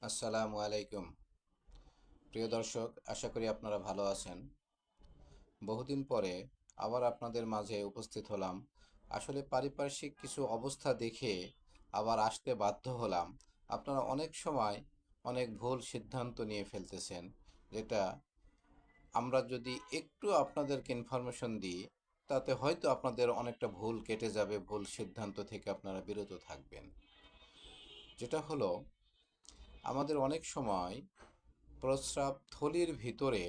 আসসালামু আলাইকুম। প্রিয় দর্শক, আশা করি আপনারা ভালো আছেন। বহুদিন পরে আবার আপনাদের মাঝে উপস্থিত হলাম। আসলে পারিপার্শ্বিক কিছু অবস্থা দেখে আবার আসতে বাধ্য হলাম। আপনারা অনেক সময় অনেক ভুল সিদ্ধান্ত নিয়ে ফেলতেছেন, যেটা আমরা যদি একটু আপনাদেরকে ইনফরমেশন দিই, তাতে হয়তো আপনাদের অনেকটা ভুল কেটে যাবে, ভুল সিদ্ধান্ত থেকে আপনারা বিরত থাকবেন। যেটা হলো, আমাদের অনেক সময় প্রস্রাব থলির ভিতরে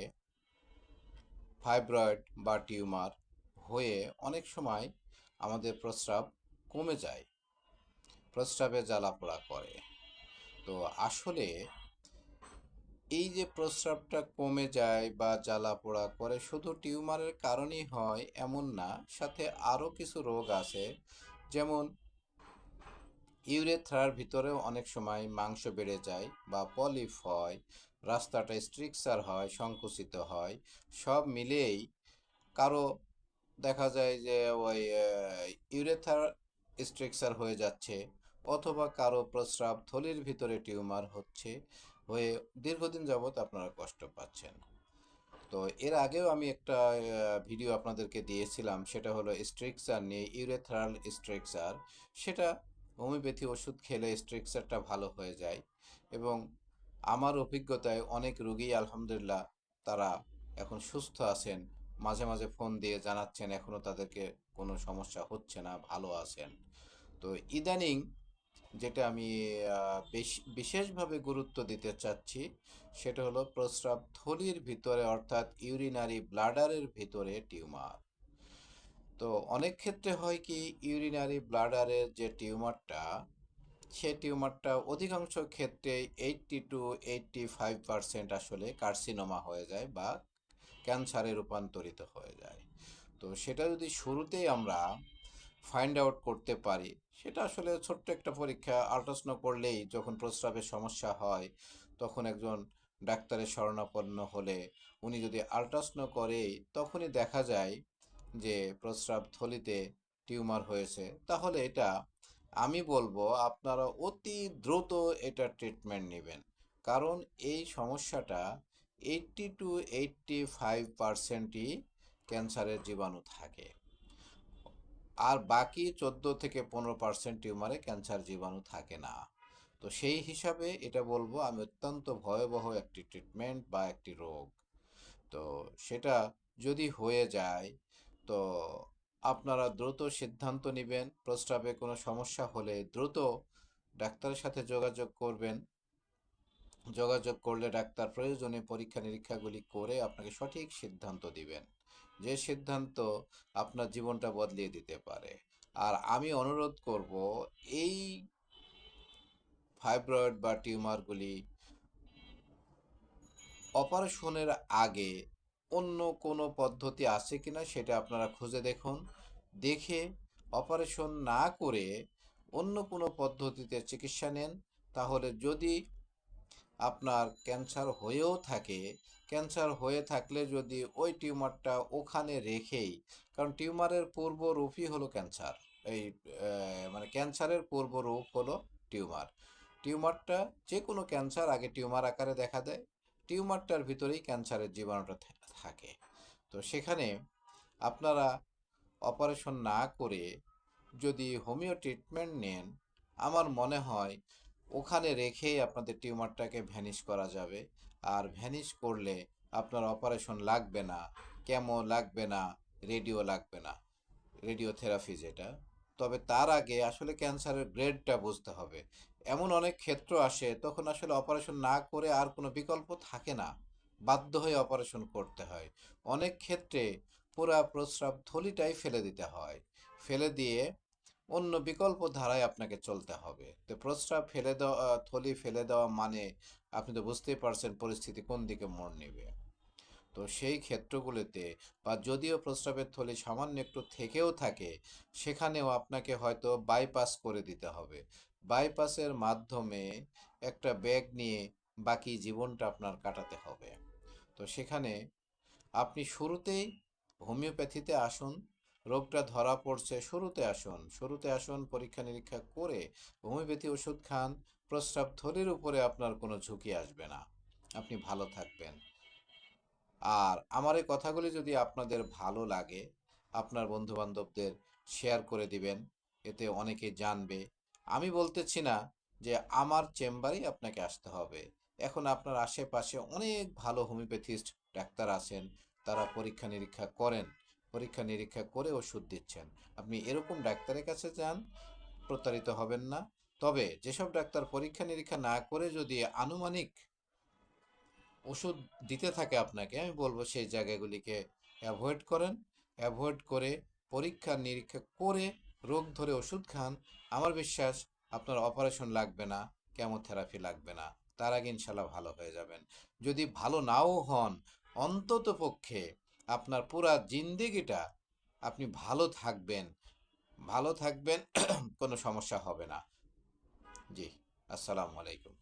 ফাইব্রয়েড বা টিউমার হয়ে অনেক সময় আমাদের প্রস্রাব কমে যায়, প্রস্রাবে জ্বালাপোড়া করে। তো আসলে এই যে প্রস্রাবটা কমে যায় বা জ্বালাপোড়া করে শুধু টিউমারের কারণেই হয় এমন না, সাথে আরও কিছু রোগ আছে। যেমন ইউরেথ্রার ভিতরেও অনেক সময় মাংস বেড়ে যায় বা পলিপ হয়, রাস্তাটা স্ট্রিকচার হয়, সংকুচিত হয়। সব মিলিয়েই কারো দেখা যায় যে ওই ইউরেথার স্ট্রাকচার হয়ে যাচ্ছে, অথবা কারো প্রস্রাব থলির ভিতরে টিউমার হচ্ছে, হয়ে দীর্ঘদিন যাবৎ আপনারা কষ্ট পাচ্ছেন। তো এর আগেও আমি একটা ভিডিও আপনাদেরকে দিয়েছিলাম, সেটা হলো স্ট্রাকচার নিয়ে, ইউরেথ্রাল স্ট্রাকচার। সেটা হোমিওপ্যাথি ওষুধ খেলে স্ট্রাকচারটা ভালো হয়ে যায়। এবং আমার অভিজ্ঞতায় অনেক রোগী আলহামদুলিল্লাহ তারা এখন সুস্থ আছেন। মাঝে মাঝে ফোন দিয়ে জানাচ্ছেন এখনও তাদেরকে কোনো সমস্যা হচ্ছে না, ভালো আছেন। তো ইদানিং যেটা আমি বিশেষভাবে গুরুত্ব দিতে চাচ্ছি, সেটা হলো প্রস্রাব থলির ভিতরে, অর্থাৎ ইউরিনারি ব্লাডারের ভিতরে টিউমার। তো অনেক ক্ষেত্রে হয় কি, ইউরিনারি ব্লাডারের যে টিউমারটা, সে টিউমারটা অধিকাংশ ক্ষেত্রে 80 to 85% আসলে কার্সিনোমা হয়ে যায় বা ক্যান্সারে রূপান্তরিত হয়ে যায়। তো সেটা যদি শুরুতেই আমরা ফাইন্ড আউট করতে পারি, সেটা আসলে ছোট্ট একটা পরীক্ষা, আল্ট্রাসাউন্ড করলেই যখন প্রস্রাবের সমস্যা হয়, তখন একজন ডাক্তারের শরণাপন্ন হলে উনি যদি আল্ট্রাসাউন্ড করে তখনই দেখা যায় যে প্রস্রাব থলিতে টিউমার হয়েছে, তাহলে এটা আমি বলবো আপনারা অতি দ্রুত এটা ট্রিটমেন্ট নেবেন। কারণ এই সমস্যাটা 80 to 85%ই ক্যান্সারের জীবাণু থাকে, আর বাকি 14 থেকে 15% টিউমারে ক্যান্সার জীবাণু থাকে না। তো সেই হিসাবে এটা বলবো আমি অত্যন্ত ভয়াবহ একটি ট্রিটমেন্ট বা একটি রোগ। তো সেটা যদি হয়ে যায়, তো আপনারা দ্রুত সিদ্ধান্ত নেবেন। প্রস্রাবে কোনো সমস্যা হলে দ্রুত ডাক্তারের সাথে যোগাযোগ করবেন। যোগাযোগ করলে ডাক্তার প্রয়োজনে পরীক্ষা নিরীক্ষাগুলি করে আপনাকে সঠিক সিদ্ধান্ত দিবেন, যে সিদ্ধান্ত আপনার জীবনটা বদলিয়ে দিতে পারে। আর আমি অনুরোধ করব, এই ফাইব্রয়েড বা টিউমারগুলি অপারেশনের আগে অন্য কোনো পদ্ধতি আছে কিনা সেটা আপনারা খুঁজে দেখুন। দেখে অপারেশন না করে অন্য কোনো পদ্ধতিতে চিকিৎসা নেন। তাহলে যদি আপনার ক্যান্সার হয়েও থাকে, ক্যান্সার হয়ে থাকলে যদি ওই টিউমারটা ওখানে রেখেই, কারণ টিউমারের পূর্ব রূপই হলো ক্যান্সার। এই মানে ক্যান্সারের পূর্ব রূপ হলো টিউমার। টিউমারটা, যে কোনো ক্যান্সার আগে টিউমার আকারে দেখা দেয়, টিউমারটার ভিতরেই ক্যান্সারের জীবাণুটা থাকে। তো সেখানে আপনারা অপারেশন না করে যদি হোমিও ট্রিটমেন্ট নেন, আমার মনে হয় ওখানে রেখেই আপনাদের টিউমারটাকে ভ্যানিশ করা যাবে। আর ভ্যানিশ করলে আপনার অপারেশন লাগবে না, কেমো লাগবে না, রেডিও লাগবে না, রেডিওথেরাপি যেটা। তবে তার আগে আসলে ক্যান্সারের গ্রেডটা বুঝতে হবে। এমন অনেক ক্ষেত্র আসে তখন আসলে অপারেশন না করে আর কোনো বিকল্প থাকে না, বাধ্য হয়ে অপারেশন করতে হয়। অনেক ক্ষেত্রে পুরা প্রস্রাব থলিটাই ফেলে দিতে হয়, ফেলে দিয়ে অন্য বিকল্প ধারায় আপনাকে চলতে হবে। তো প্রস্রাব ফেলে দেওয়া, থলি ফেলে দেওয়া মানে আপনি তো বুঝতেই পারছেন পরিস্থিতি কোন দিকে মোড় নেবে। তো সেই ক্ষেত্রগুলোতে, বা যদিও প্রস্রাবের থলি সামান্য একটু থেকেও থাকে, সেখানেও আপনাকে হয়তো বাইপাস করে দিতে হবে। বাইপাসের মাধ্যমে একটা ব্যাগ নিয়ে বাকি জীবনটা আপনার কাটাতে হবে। তো সেখানে আপনি শুরুতেই হোমিওপ্যাথিতে আসুন। রোগটা ধরা পড়ছে, শুরুতে আসুন, শুরুতে আসুন, পরীক্ষা নিরীক্ষা করে হোমিওপ্যাথি ওষুধ খান। প্রস্রাব থলির উপরে আপনার কোনো ঝুঁকি আসবে না। আপনি ভালো থাকবেন। আর আমার এই কথাগুলি যদি আপনাদের ভালো লাগে, আপনার বন্ধু-বান্ধবদের শেয়ার করে দিবেন। এতে অনেকে জানবে। আমি বলতেছি না যে আমার চেম্বারেই আপনাকে আসতে হবে। এখন আপনার আশেপাশে অনেক ভালো হোমিওপ্যাথিস্ট ডাক্তার আছেন। তারা পরীক্ষা-নিরীক্ষা করেন। পরীক্ষা-নিরীক্ষা করে ওষুধ দিচ্ছেন। আপনি এরকম ডাক্তারের কাছে যান, প্রতারিত হবেন না। তবে যেসব ডাক্তার পরীক্ষা-নিরীক্ষা না করে যদি আনুমানিক ওষুধ দিতে থাকে আপনাকে, আমি বলব সেই জায়গাগুলিকে অ্যাভয়েড করেন। অ্যাভয়েড করে পরীক্ষা-নিরীক্ষা করে রোগ ধরে ওষুধ খান। আমার বিশ্বাস আপনার অপারেশন লাগবে না, কেমোথেরাপি লাগবে না। তার আগে ইনশাল্লাহ ভালো হয়ে যাবেন। যদি ভালো নাও হন, অন্ততপক্ষে আপনার পুরা জিন্দেগিটা আপনি ভালো থাকবেন। ভালো থাকবেন, কোনো সমস্যা হবে না। জি, আসসালামু আলাইকুম।